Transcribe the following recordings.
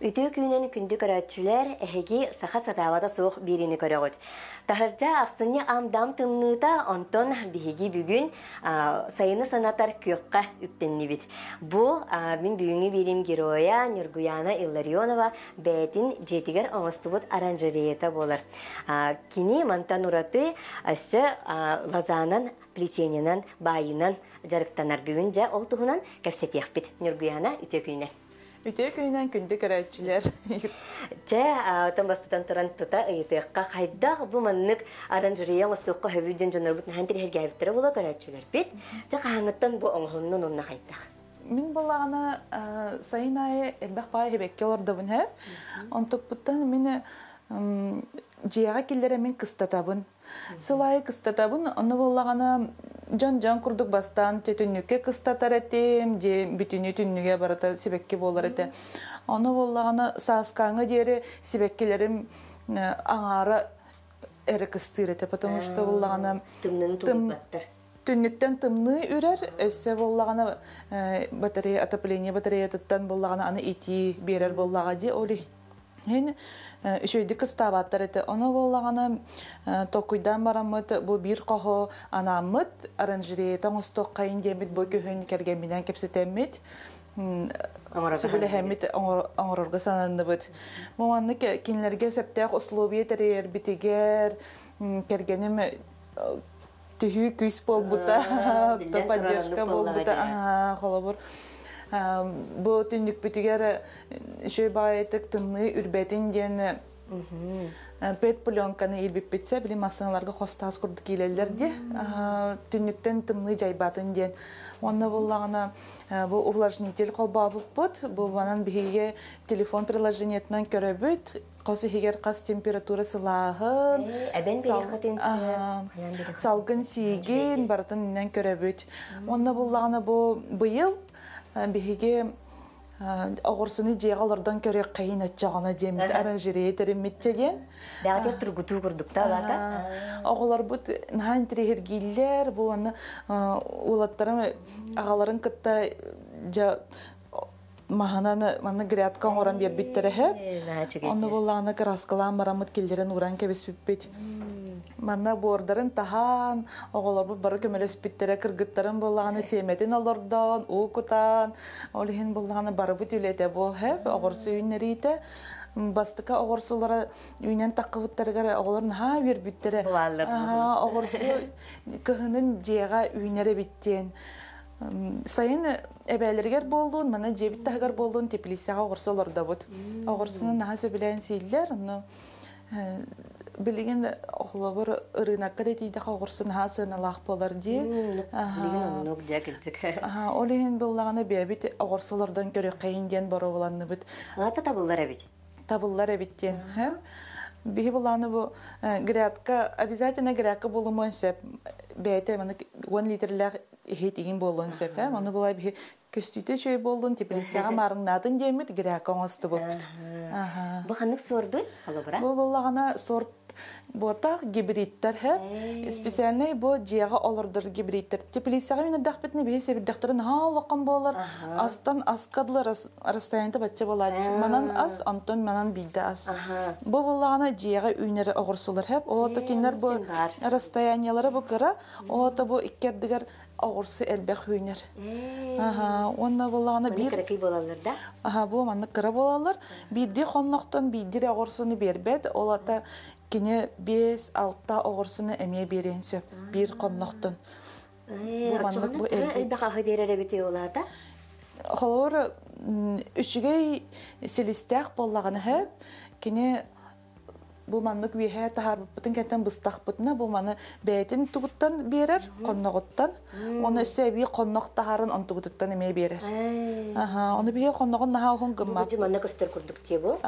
Ütü künen kündü körötçüler ehegi saha satavada soğuk birini körögüt. Tahırca aksını amdam tımnıda onton bihigi bugün sayını sanatar kökka üptenni bit. Bu bin büyüğü birim giroya Nurguyana Illarionova beytin jetiger oңостубут aranjeriyeta bolar. Kini mantan uratı aşı Lazanın plетенинен байынан жарыктанар бүгүнжө олтугунан кепсетиях бит Нургуяна ütü künen. Ütü köyünden kündü körötçüler. Tambastан туран тута ыйтыкка кайда бу маннык оранжерея мостукка хөвүден жонорбут хантер хелгәбиттер була көрөчүлөр бит. Жа каханныттан бу оңхоннун онна кайта. Мин балагына сайынай элбек бай хебекке олордобун хеп. Онтукпуттан мени жияга киллере мен кыстатабын. Сылай кыстатабын, оны балагына жон курдук бастан төтүнүккө кыстатар этим, же бүтүнү түнүгө барата себекке болор эте. Оны балагына сааскаңы дери себеккелерим аңары эре кыстыр эте, потому что балагына түннүттен тымны үрер, өссө балагына батарея отопление батареятыттан балагына аны ити берер балага де оли. Hen şöyle kıstavattır ete. Onu bollağına tokuydan baramıt bu bir qohu anamıt aranjeriye tanıstok kayın demit bu köhün kergeminden kepsetemit. Sübüle hemit anırırga sanandı bit. Bu anlık kinlerge septeğ uslubiye tereyer bitiger kergenim tühü küs bol buta topadyaşka bol buta kolabur. Bu tündük bütüger şöyle bayettik tımlı ürbetin diyen pet plyonkanı ilbip bitse bilim asanalarga hostas kurduk ilerler diye tündükten tımlı caybatın diyen onunla bollağına bu увлажнитель kolba buput bu banan bihiye telefon приложениятынан köröbüt qosu higer qas temperatura sılahın salgın sigin baratın innen köröbüt onunla bollağına bu bıyıl Бихиге огорсуны жегалардан көрө кайын атчагана демит оранжерея теремиттелен. Дагы тургуту курдукта алата. Оголар бут нахан трехергиллер, бу аны улаттарым агаларын кытта жа махананы маны грядка оран бербиттере хеп. Аны булланы краскалан марамыт киллерен уран кебеспит. Манна бордарын тахан, оголар бу бары көмөлөс питтере кыргыттарын буллаганы семетин алордон, укутан, олихин буллаганы бары бут үлете бу хеп, огорсу үйнерите. Бастыка огорсулары үйнен таккыбыттарыгар оголорун ха бербиттере. Огорсу кыһынын жега үйнере биттен. Сайын эбелергер болдун, мана жебит тагар болдун, теплисага огорсуларда бут. Огорсунун нахасы билен силлер, аны билеген оглобор рынокка детиде огорсун хасын алак болар ди. Олин буллаганы бебит огорсулардан көрө кайын ден бара буланны бит. Ата табыллар бит. Табыллар биттен, ха? Бихи буланы бу грядка обязательно грядка болумон сеп. Бете мана 1 литрлер хетигин болон сеп, ха? Аны булай бихи көстүтө чөй болдун, теплисага марыңнатын демит грядка оңосты болуп. Бу ханык сорду, халабара. Бу буллагана сорт Ботақ гибридтер хеп. Специальный бу жега олордор гибридтер. Теплисага мен дахпетне бесе бир дахтырын халакан болар. Астан аскадлар расстояние батча болат. Манан аз антон манан бидде аз. Бу буллагана жега үйнере огурсулар хеп. Олата кинер бу расстояниялары бу кыра. Олата бу иккердигер огурсу элбек үйнер. Онна буллагана бир кракый болалар да. Бу манны кыра болалар. Бирди хонноктон бидире огурсуну бербет. Олата Kine 5-6 oğursunu emeğe berensep, bir konnoktun. Bu manlık bu elbette. Daha berere bitiyorlar da? Xolor, üçüge silistek bollağını hep, kine bu manlık bir hayat harbitin kentten bıstak butuna, bu manı beytin tubuttan berer, konnoguttan. Onu ise bir konnok taharın on tubuttan emeğe berer. Onu bir konnogun naha oğun gımmak. Bu manlık üstür kurduk diye bu?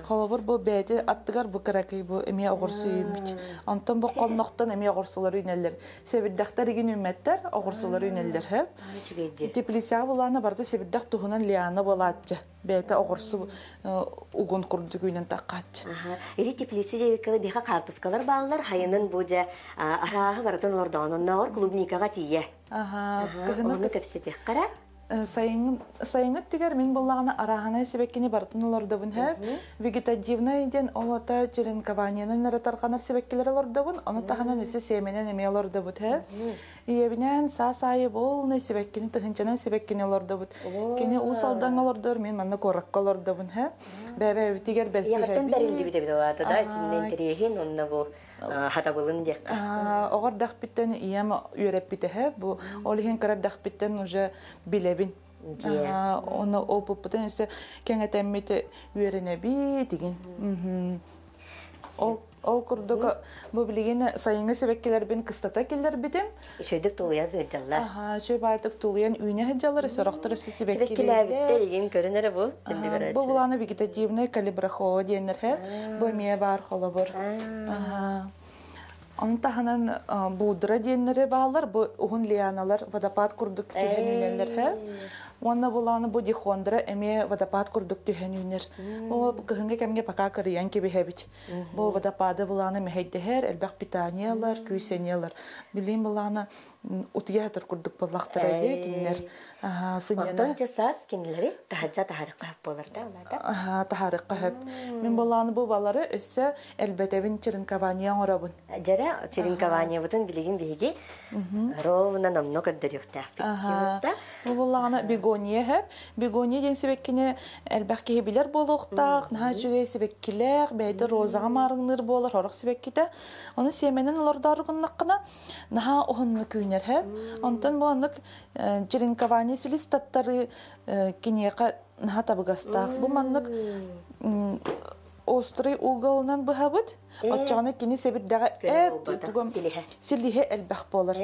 Холовор бу бәйте аттыгар бу каракай бу эме огорсуйм бит. Антон бу конноктон эме огорсулар үйнеллер. Себирдактар иген үммәттер огорсулар үйнеллер хеп. Теплисага буланы барды себирдак тухунан лиана болатчы. Бәйте огорсу угун курдук үйнен таккатчы. Эти теплиси дебеккалы биха картыскалар баллар хайынын бу же арагы бартын ордонун нагыр клубникага тие. Кыһына кепсетек кара. сайыңыт түгер мен боллағына арағана себеккені бартын олардабын хәп. Вегетативна иден олата черенкованияны наратарқанар себеккелер олардабын, оны таханан өсі семенен әме олардабыд хәп. Иебінен са-сайы болны себеккені тұхынчанан себеккені олардабыд. Кені ұсалдан олардар, мен манна кораққа олардабын хәп. Бәбә өтігер бәрсі хәбі. Яғаттан бәрінді біде біде олады да, тіннен тірейхін, онына бұл хатабылын декка. Оғар дақпиттен ием үйрәп біте хәп. Бұл олығын қарар дақпиттен уже білебін. Оны опыппытын өсі кәңетәмметі үйрәне бі деген. Ол күрдігі бұл білген сайыңы себеккелер бен қыстата келдер бітім. Шөйдік тұлыян ғыджалар. Шөй байтық тұлыян үйіне ғыджалар, сұрақтыр өсі себеккелер. Себеккелер бітті деген көрінері бұл. Бұл бұланы вегетативный калибрахо дейінер хәп. Бұл мие бар қолы бұр. Onun tahanan buğdura diyenleri bağlar, bu uğun lianalar, vadapad kurduk tühen ünenler he. Ona bulanı bu dihondra eme vadapad kurduk tühen üner. O kıhınga kemge paka kırıyan gibi hebit. Bu vadapada bulanı mehedde her, elbaq pitaniyalar, küyseniyalar. Bileyim bulanı utiyahtır kurduk ballaqtıra diye dinler. Ondan cesas kendileri tahacca taharıqqa hep bolar da onlarda? Taharıqqa hep. Min bulanı bu baları össe elbetevin çirinkavaniyan orabın. Jara çirinkavaniya butun biligin bihigi rovna namno kadar yok tahpit. Bu bulanı bigoniye hep. Bigoniye den sebekkine elbaq kehibiler boluqtaq, naha jüge sebekkiler, beyde rozağa marınır bolar, horaq sebekkide. Onu semenen olardarıqınnaqına naha oğunlu köyner hep. Ondan bu anlık çirinkavaniya silis tattarı kineqa naha tabıqastaq. Bu manlık Острый уголынан быһабыт. Отчаны кини себирдәгә силиһе элбәх болар.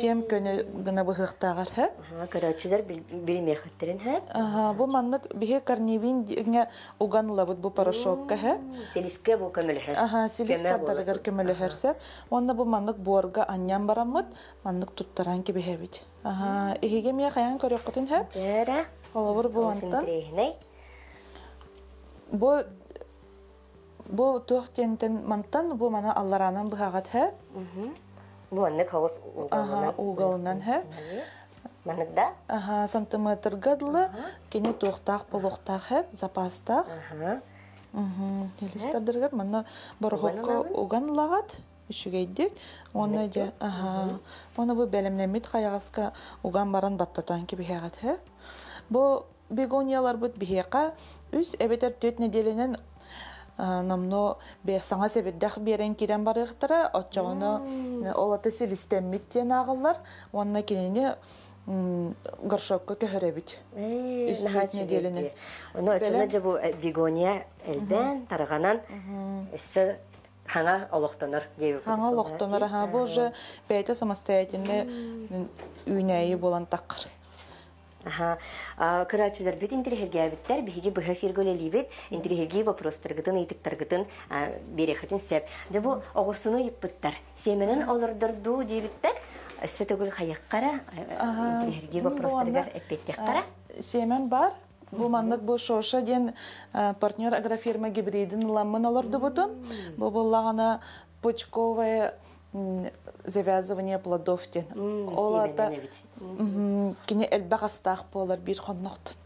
Тем көне гына быһыктагар һә. Карачылар билмәй хәттерен һә. Бу маннык бихе карнивин генә уганлабыт бу порошокка һә. Силискә бу көмеле һә. Силистардар көмеле һәрсә. Онда бу маннык борга аньян барамыт. Маннык туттаран ки бихебит. Иһиге мия хаян көрөккөтүн һә. Жара. Олавыр бу антан. Бу тохтентен мантан бу мана алларанан быһагат һә. Бу аннык хавас уголынан һә. Маныкда? Сантиметр гадлы, кене тохтак полуктак һә, запастак. Хелистардыргар мана борхокко уганлагат. Үшүгейдик. Оны да, оны бу белемнемит каягаска уган баран баттатан ки быһагат һә. Бу бегониялар бут бихека үз эбетер 4 неделенен намно бесаңа себеддах берен кирен барыктыра, отчоны олаты силистеммит тен агылар, онна кенене горшокка көһөрөбүт. Үстөт неделене. Оны очона жабу бегония элбен тарганан эссе хана олоқтонор дейбит. Хана олоқтонор бу же бейте самостоятельно үйнәйи болан такыр. Кырачылар бит интерхерге биттер биһиги быһа фирголелибит интерхерге вопростаргытын ыйтыктаргытын берехатын сеп. Жабу огурсуну йыппыттар. Семенен олордорду дейбиттер. Өссө төгүл хайыккара интерхерге вопростаргар эппеттеккара. Семен бар. Бу маннык бу шоша ден партнер агрофирма гибридин ламын олорду бутум. Бу буллагана почковая завязывание плодов тен. Олата кине элбагастак болар бир хонноктун.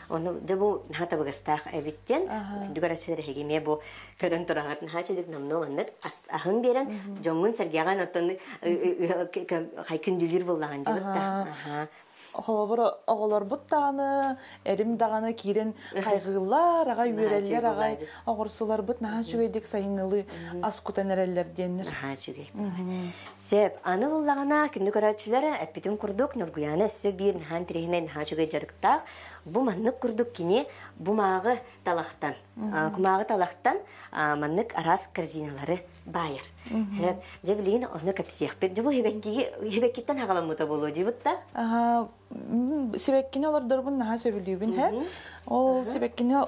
Оны дебу хатабагастак эбиттен дүгәрәчләр хегеме бу көрөн торагатын хачыдык намно аннык ахын берен жоңун сәргәгән оттан хайкүндүлөр булган жибетта. Холобор оголор буттаны, эрим даганы кирен кайгылар, агай үреллер, агай огурсулар бут наһа жүгедик сайыңылы аскутанереллер деннер. Жүге. Сеп, аны буллагана күндү көрәчләре әпитим курдук Нургуяны сөй бир наһан тирехнен наһа жүге жарыктак. Бу маннык курдук кини бумагы талактан. Кумагы талактан маннык арас корзиналары байыр. Хеп, жебилин оны капсиях. Бу хебеккиттен хагаламыта болу дибутта. Себеккине олар дөрбүн наһа сөбүлүбүн хэ. Ол себеккине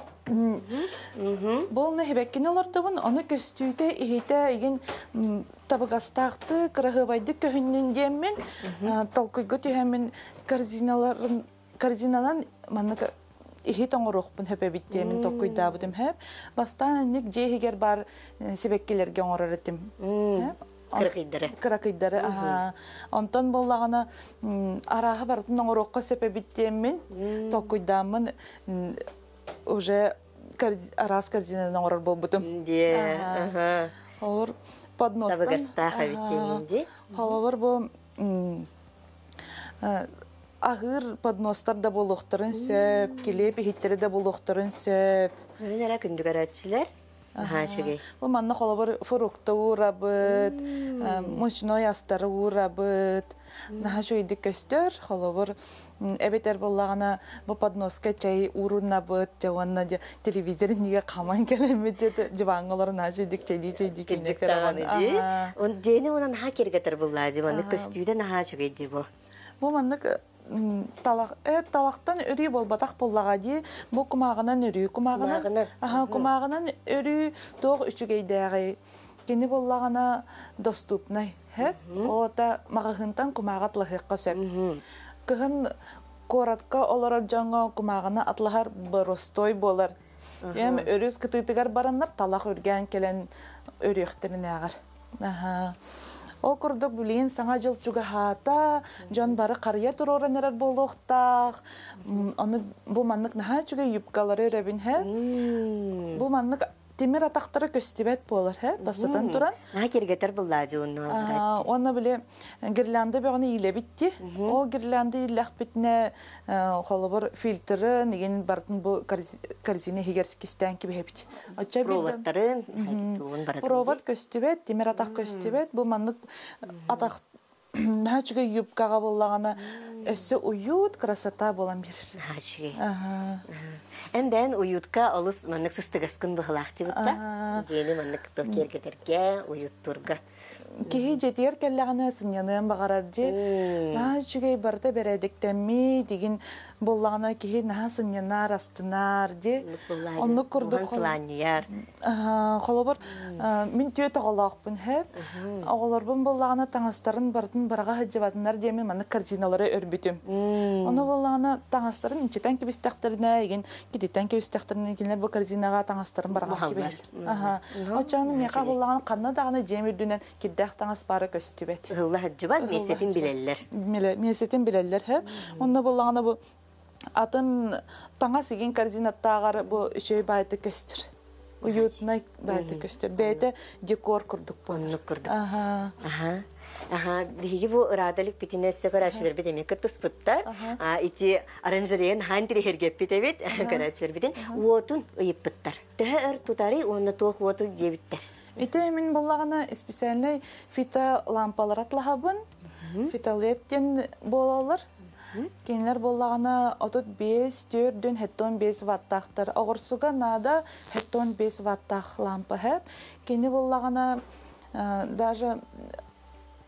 болны хебеккине олар дөрбүн аны көстүйтө ихите иген табагастакты кырыгыбайды көһүннүн деммен толкуйгу түһәмен корзиналан маннык ихит оңорохпун хепебиттемин толкуйдабытым хеп. Бастан ник жехигер бар себеккелерге оңорорытым. кыракыйдары. Онтон боллагана араха бартын оңорокко сепебиттемин, токуйдамын уже арас кардинаны оңорор болбутум. Олар подностан. Табыгастаха биттенинди. Олар бу агыр подностар да болуктарын сөп, келеп хиттери да болуктарын сөп. Нера күндүгөрөчүлөр. Бу манна холобор фрукта урабыт, мучной астары урабыт. Наха шуйдик көстөр, холобор эбетер боллагана бу подноска чай урунабыт, жаванна телевизорын неге каман келемет деді, жабаңылар нашидик чайдик инде караган. Он жени онан хакергетер булла, жаванны көстүйдө наха шугейди бу. Бу манна талақтан өрі болбатақ боллаға де, бұл кумағынан өрі, кумағынан өрі тоғы үшігейдәғі. Кені боллағана доступнай, олата мағығынтан кумаға атлығыққа сөп. Кығын коратқа олар жаңа кумағына атлығар бұрыстой болар. Өріз күтігігер баранлар талақ өрген келен өрі өқтірін әғір. Ол күрдік білейін саңа жыл жүгі хата, жон бары қария тұрорын әрір болуқтақ. Бұл маннық наға жүгі юбкалары өребін, бұл маннық темір атақтары көстебет болар, басытан тұран. Наға кергетер бұллады оны. Оны біле гирлянды бәғыны иле бітті. Ол гирлянды иләқ бітіне қолы бір фильтры, неген бардың бұл корзине хигерскістен кебе бітті. Проводтарын. Провод көстебет, темір атақ көстебет. Бұл маннық атақ наға жүгі юбкаға болағана өсі уют, красота болан берір. Наға жүгі. Әндән уютка олыс маннык сыстыгаскын бұғылақты бұтта. Жені маннык кергетерге, уют турга. Кеге жетер келләғаны сынянын бағарар же. Наға жүгей барды бәрәдіктәмі деген болағына кеге наға сынянар, астынар же. Оны күрді қолы бір мен түйет оғалақпын әп. Оғаларбын болағына таңастарын бардың барға хыджабатынар деме маны картиналары өрбітім. Оны болағына таңастарын инчетен кебістәқтеріне еген кететтен кебістәқтеріне келер бұл картинаға таңастарын барға кебелдір. Очағыны меқа болағына қанна дағаны жемірдінен кеддәқ таңас бары көстібет. Ғылла хыджабат месетін білелер. Месетін білелер әп. Оны болағына бұл атын таңас еген картинаттағары бұл үшөй байты көстір. Уютнай байты көстір. Бәйті декор күрдік бұл. Онны күрдік. Биги бу ырадалык битинесе карашылар битеме кыртыс буттар. Ити оранжереян хантри хергеп битебит карачылар битен. Уотун ыйып буттар. Тәһәр тутары онны тох уоту дебиттер. Ите мен боллагана специальный фито лампалар атлахабын. Фитолеттен болалар. Кенлер боллагана отут 5 4 хеттон 5 ваттахтар. Огырсуга нада хеттон 5 ваттах лампа хэп. Кени боллагана даже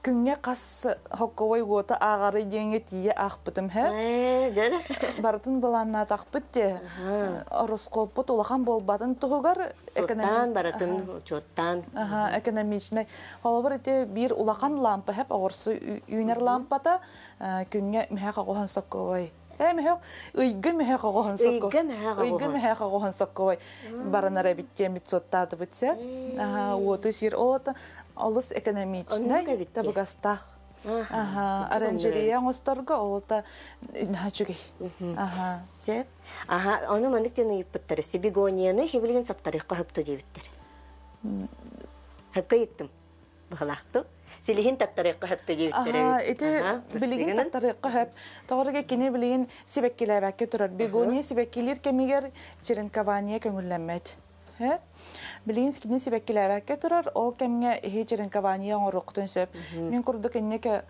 күнге қас хокковой гота ағары денге тие ақпытым хэ. Бартын баланна тақпыт те. Ороскопыт олақан болбатын тұғығар. Соттан баратын, чоттан. Экономичный. Олабыр ете бір улақан лампа хэп. Оғырсы үйнер лампата күнге мәхақ оған сокковой. Үйгі мәхақ оған сокковой. Үйгі мәхақ оған сокковой. Баранара биттемит соттады бүтсе. Оты сир олата. Олыс экономичный, табыгастах. Оранжерея оңыстарға олата нәчүгей. Сеп. Оны мандықтен үйіппіттері. Себегонияны хебілген саптарыққа хөпті дейбіттер. Хөпқа еттім. Бұғылақты. Селеген таптарыққа хөпті дейбіттері. Эти білеген таптарыққа хөп. Тоғырға кене білеген себеккелі тұрар. Бегония себеккелер кемегер Черенкования көңілленмәді. Білгенскиден себеккеләбәкке тұрар, ол кәмге Черенкования оңырықтың сөп. Мен күрді кәннеке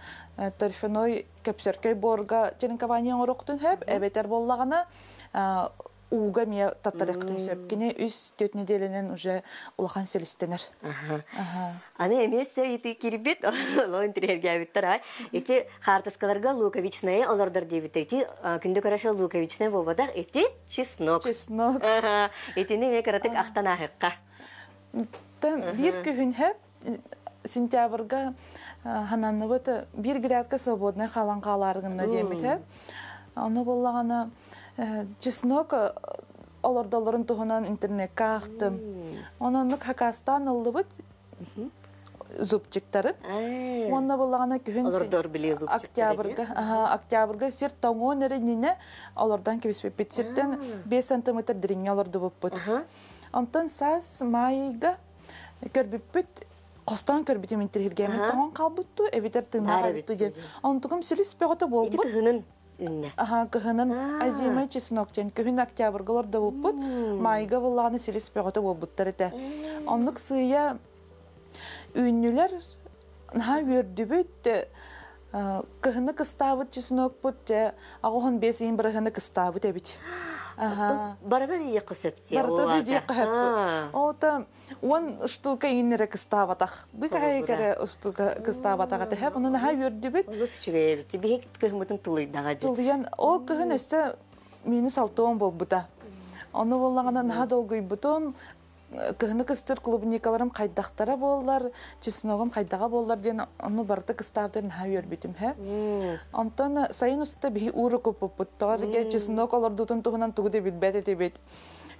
торфяной көпсөркөй борға Черенкования оңырықтың сөп, әбетер боллағана уға мия таттарықтың сөп. Кене үс 4 неделенен уже улақан селістенер. Аны әмесі еті керебет, олың тірерге әбеттер. Еті қартыскаларға луковичнайы олардар дебеттер. Еті күнді көреші луковичнай болбадақ, еті чеснок. Чеснок. Етіні ме қаратық ақтан ақыққа. Бір күхін әп, сентябрға хананны бұты, бір градқа свободный қалан қаларғынна демет әп. Оны болағана чеснок олар-долларын тұғынан интернетке ақтым. Онынық Хакастан ұлды бұд, зубчиктарын. Онна боллагана күһүн Олордор биле зубчиктары. Октябрга сир тоңон эренне олордан кебиспеппит. Сиртен 5 см диринге олорду буппут. Онтон сас майга көрбүппүт Костан көрбүтүм интерхиргемен тоңон калбытту, эбитер тыынаа калбытту ден. Онтугум силис пегото болбут. Кыһынын үнне. Кыһынын азимай чеснок ден күһүн октябргаларда болбут. Майга буллаганы силис пегото болбуттар эте. Оннук сыя үннүлер наха үрдүбүт кыһыны кыстаабыт чеснок бут, агохон бесин бирыһыны кыстаабыт эбит. Барда дие концепция. Барда дие кахап. Ота он штука иннере кыстаабатах. Быкай кере штука кыстаабатага тахап, онун наха үрдүбүт. Лусчуге тебе кыһмытын тулуйдага. Тулуян ол кыһын өссө мени салтоон болбута. Ону боллагана наха долгуй бутум. Кыһыны кыстыр клубникаларым кайдактара боллар, чесногум кайдага боллар ден ону барда кыстаабдарын наха үрбүтүм хэ. Онтон сайын уста би уру көпөппут. Тоорге чеснок олордутун тугунан тугуде билбет этебет.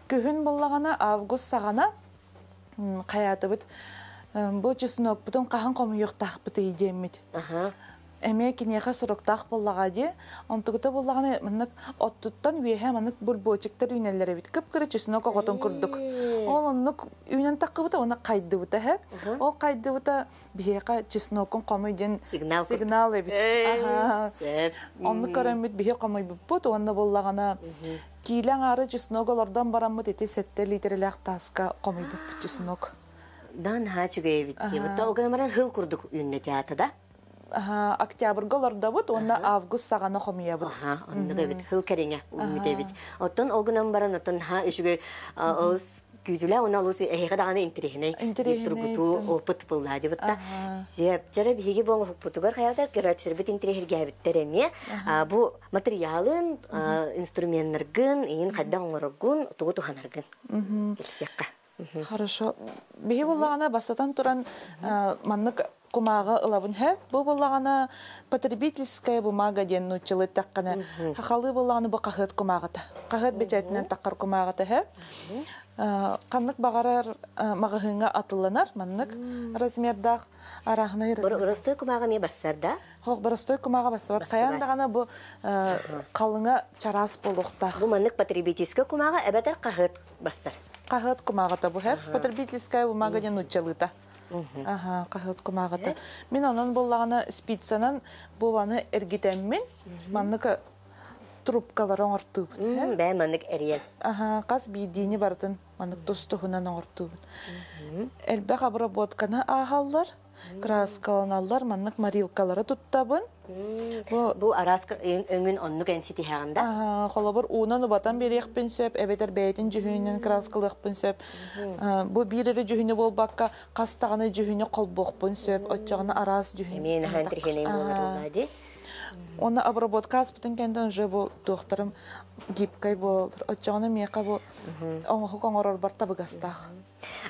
Күһүн боллагана август сагана каятыбыт. Бу чеснок бутун кахан комуюктакпыт ийдемит. Эме кинеха сороктах боллага де, онтугута боллаганы мынык оттуттан үйэхэ мынык бурбочектер үйнеллери бит. Кып-кыры чеснок оготон курдук. Ол оннук үйнен таккыбыта оны кайдыбыта хэ. Ол кайдыбыта биһека чеснокун комойден сигнал эбит. Оннук көрөмбүт биһе комой буппут, онна боллагана килең ары чеснок олордан бараммыт эти 7 литрелек таска комой буппут чеснок. Дан хачуге эбит. Бутта огамаран хыл курдук үйнне театрда. Октябргаларда бут, онна август сагана хомия бут. Оннуга бит хыл кереңе үмүт эбит. Оттон огунан баран оттон үшүгө ос күдүлө оны алысы эхе даганы интерехне. Турбуту опыт булды бутта. Сеп жара биги бон опытугар хаятар керачер бит интерехерге биттереме. Бу материалын инструменттергин, ин кадда оңоргун, тугуту ханаргын. Кепсекка. Хорошо. Биги буллагана басатан туран маннык кумага ылабын хэп. Бу буллагана потребительская бумага ден нучылы таккана. Хахалы буллаганы бу кахыт кумагата. Кахыт бечетинен таккар кумагата хэп. Каннык багарар магыһыңа атыланар, маннык размердах арахны размер. Боростой кумага ме бассарда? Хок боростой кумага бассат. Каяндагана бу калыңа чарас болуктах. Бу маннык потребительская кумага эбетер кахыт бассар. Кахыт кумагата бу хэп. Потребительская бумага ден нучылыта. Кахыт кумагата. Мен онун буллаганы спицанан бубаны эргитеммин. Маннык трубкалар оңортуп. Бә маннык эриен. Кас бидини бартын маннык тустухунан оңортуп. Элбек обработканы ахаллар, краскаланалар, маннык марилкалары туттабын. Бу араска өңүн оннук энсити хаганда. Холобор унан убатан берекпин сөп, эбетер бейтин жүһүнен краскалыкпын сөп. Бу бирири жүһүнү болбакка кастаганы жүһүнү колбокпун сөп, отчогуна арас жүһүн. Мен хантрихенен болду. Оны обработка аспытын кенден уже бу докторым гибкай болор. Отчогуна мека бу оңохук оңорор бар табыгастах.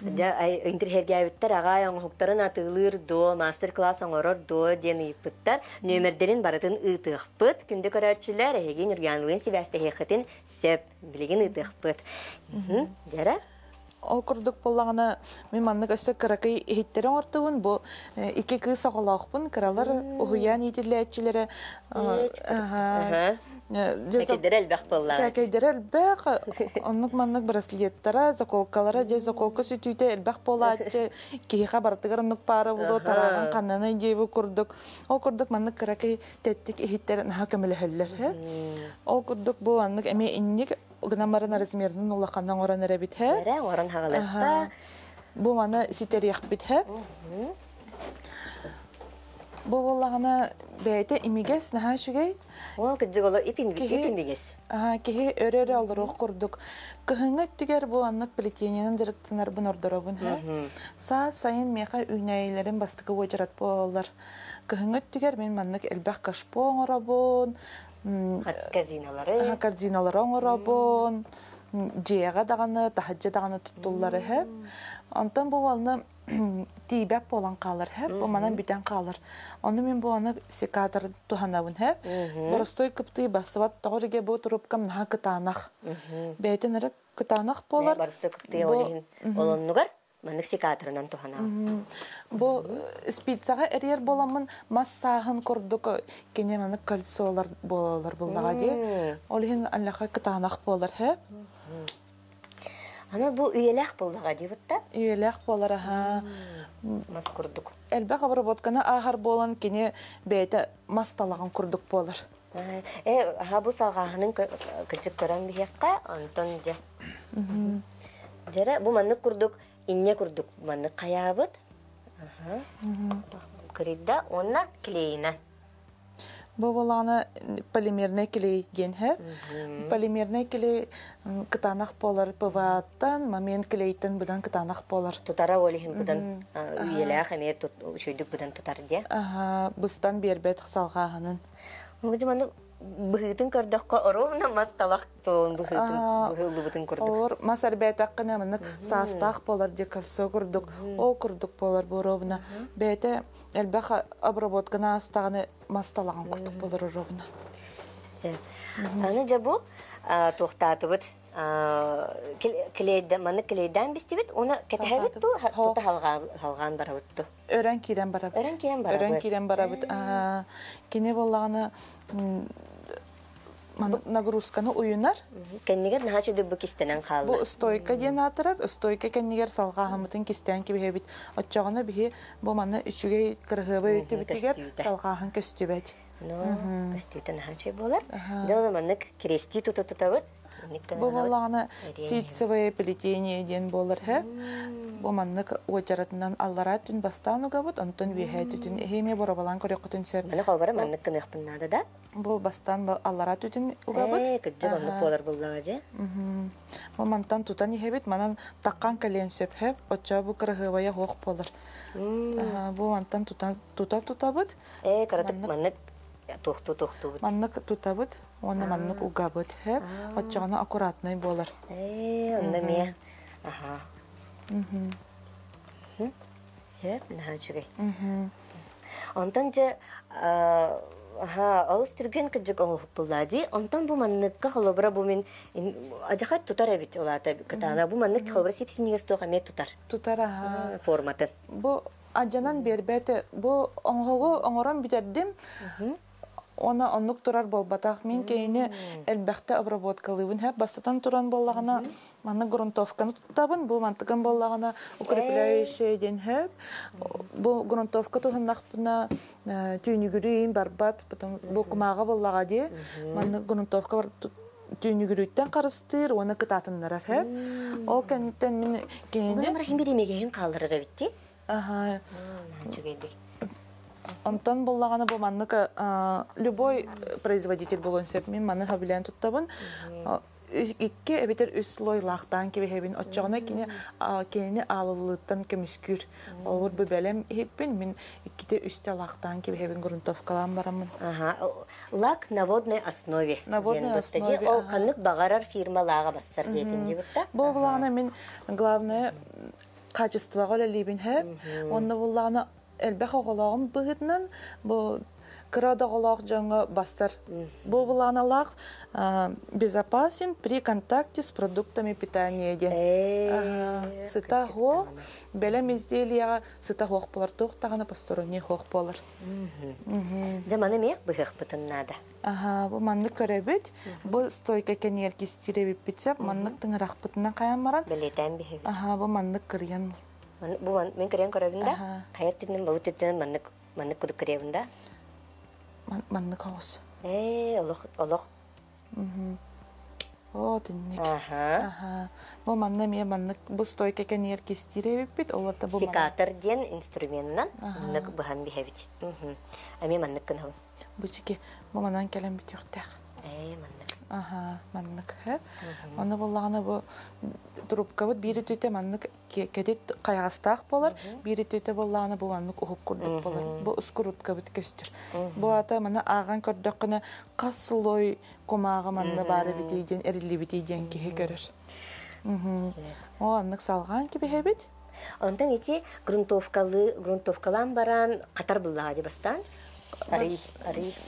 Интерхергәбиттер агай оңохуктарын атылыр до мастер-класс оңорор до ден ипыттар. Нөмердерин барытын ытыхпыт. Күндө көрөчүлөр эген үргәнлыгын сибәсте хехетин сөп билеген ытыхпыт. Жара? Ол курдук боллагана мен маннык өссө кыракай хиттерин ортубун бу ики кыз оголоокпун кыралар ухуян итилечилери Секедерел бак боллар. Секедерел бак оннук маннык браслеттара заколкалара же заколка сүтүйтө элбак болаачы кийха бартыгар оннук пары боло тараган каннаны жебу курдук. Ол курдук маннык кыракай теттик хиттерин хакамеле хөллөр. Ол курдук бу маннык эме инник Гнамарын размернын улакандан оран эребит хэ. Оран хагалатта. Бу мана ситериях бит хэ. Бу боллагана бейте имигес наха шугай. Ол кыжыголо ипимигес. Кихи өрөрө алырык курдук. Кыһыңа түгер бу аннык плетениянын жырыктынар бун ордоробун хэ. Сайын меха үйнәйлерин бастыкы вожрат боллар. Кыһыңа түгер мен маннык элбак кашпо оңоробун. Корзиналары оңорабон, жеяға дағаны, тахаджа дағаны туттулары хэп. Антон бұл алны тейбәп болан қалар хэп, бұл манан бүтен қалар. Оны мен бұл аны секатор туханабын хэп. Боростой кыпты басыват тоғырге бұл тұрупкам наға кытанақ. Бәйтін әрі кытанақ болар. Боростой кыпты олоннугар? маннык секаторынан тухана. Бу спицага эрер боламын массагын курдук кене маны кольцолар болалар буллага ди. Олин аллаха кытанак болар хэ. Ана бу үйелек буллага дибитта. Үйелек болар ха. Мас курдук. Элбек обработканы агар болан кене бейте масталаган курдук болар. Бу салгаһынын кычык көрөн бихекка онтон же. Жара бу маннык курдук, инне курдук маннык каябыт. Кырыйда онна клейна. Бу боланы полимерный клей ген хэ. Полимерный клей кытанак болар бываттан, момент клейтен будан кытанак болар. Тутара олихин будан үйелек эме шөйдүк будан тутар де. Быстан бербет салгаһынын. Мыжыманы быһытын көрдөккө оровна масталак тоон быһытын көрдөк. Олар масарбетаккына мынык саастак болар де кольцо курдук, ол курдук болар боровна. Бете элбеха обработканы астаганы масталаган курдук болар оровна. Аны жабу тоқтатыбыт маны клейден бистибит, оны кетехебит бу тута халган барабытту. Өрен кирен барабыт. Өрен кирен барабыт. Кене боллаганы нагрузканы уюнар. Кеннигер нахачы дөббү кистенен қалды. Бу стойка ден атырар. Стойка кеннигер салгаһымытын кистен кибихебит. Отчаганы бихи бу маны үчүгей кыргыбы өтү битигер салгаһын көстүбет. Көстүтен нахачы болар. Жана маны крести тутутабыт. Бу боллаганы ситцевое плетение ден болар хэ. Бу маннык очаратынан аллара түн бастануга бут, антон вихэ түтүн эһеме борабалан көрөкөтүн сеп. Маны калбара маннык кыныхпыннады да. Бу бастан аллара түтүн уга бут. Кыджы маннык болар буллага же. Бу мантан тутан эһебит манан таккан кален сеп хэ. Оча бу кыргыбая хок болар. Бу мантан тутабыт. Каратык маннык тухту. Маннык тутабыт. Оны маннык угабыт хэ. Очаганы аккуратный болар. Онда мия. Сөп, нахачугай. Онтан же, ауыз түрген кіджік оңып бұллади, онтан бұл манныққа қолыбыра бұл мен ажақат тұтар әбіт олата кітана. Бұл маннық қолыбыра сепсінегіз тоға мет тұтар. Тұтар, аха. Форматын. Бұл ажанан бербәті, бұл оңыран бітердім, Она оннук турар болбатах мен кейіне әлбәқті обработкалыбын хэп бастатан туран боллағана маны грунтовканы туттабын, бұл мантыган боллағана укрепляющий ден хэп. Бұл грунтовка тухыннақпына түйінігірейін барбат, бұл кумаға боллаға де, маны грунтовка бар түйінігірейттен қарыстыр, оны кытатынларар хэп. Ол кәнеттен мен кейіне... Бұны мұрахин беремегейін қалдырыға бітті? Аха. Антон боллаганы бу маннык любой производитель болон сеп мен маны хабилен туттабын. Икке эбетер үс лойлактан кебехебин отчогона кене алылыттан көмүскүр. Олор бу белем хеппин мен икките үстө лактан кебехебин грунтовкалан барамын. Лак на водной основе. На водной основе. Ол канык багарар фирмалага бассар дейтин дебитта. Бу буллаганы мен главное качествого лебин хеп. Онны буллаганы Элбэх огологым быһытынан бу кырада оголог жаңа бастар. Бу буланалак безопасен при контакте с продуктами питания ден. Сыта хох, белем изделия сыта хох болар, тоқтағаны посторонний хох болар. Заманы мек быһых бытыннада. Бу маннык көрөбүт, бу стойка кенер кистиребип битсеп, маннык тыңырақ бытынан каямаран. Белетен бихи. Бу маннык кырыян. Бу мен көрен көрөбүндө. Хаят түнүн бу түтүн маннык кудук көрөбүндө. Маннык хос. Олох. О, тинник. Бу маннык бу стойка кенер кистиребип бит, олата бу маннык. Секатор ден инструментнан маннык быхан бихебит. Ами маннык кынабы. Бу чеки бу манан келем бит юктак. Маннык хэп. Оны боллаганы бу трубка бут бири төтө маннык кетет кайгастак болар. Бири төтө боллаганы бу маннык ухуп курдук болар. Бу ускурутка бут көстүр. Бу ата мана аган көрдөккөнө каслой комага манны бары битейден эрили битейден кихи көрөр. О аннык салган киби хэбит. Онтан ити грунтовкалан баран катар буллага дебастан. Арый.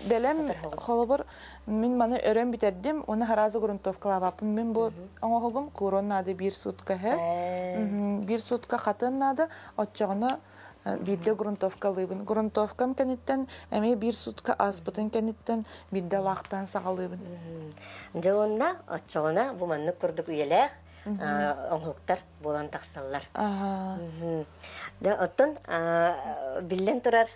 Белем холобор мен маны өрен битердим, оны харазы грунтовкалабаппын. Мен бу оңогум коронады бир сутка бир сутка хатын нады, отчогона бидде грунтовкалыбын. Грунтовкам кенеттен эме бир сутка аспытын кенеттен бидде лахтан сагалыбын. Жонна отчогона бу манны курдук үйелек. Оңуктар болан тақсаллар. Да оттон биллен турар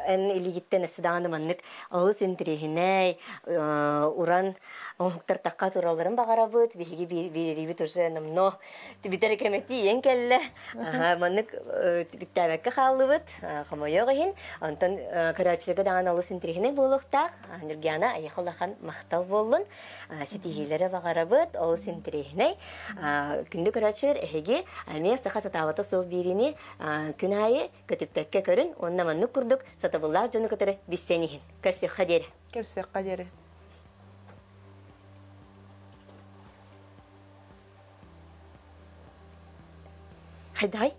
эн илигиттен эсидаганы маннык алыс интрихиней уран оңуктар таққа тураларын багарабыт биһиги бирибит уже намно тибитер кемети ен келле маннык тибиттәбекке халлыбыт хамойогын онтон карачылыгы даган алыс интрихиней болуктак нургяна айхалахан мактал болун ситихилере багарабыт алыс интрихиней күндү карачыр эһиги ами саха сатавата сов бирини күнайы көтүппекке көрүн онна маннык курдук сатабыллар жону көтөрө биссенихин көрсө хадер Керсе кадери. хайдай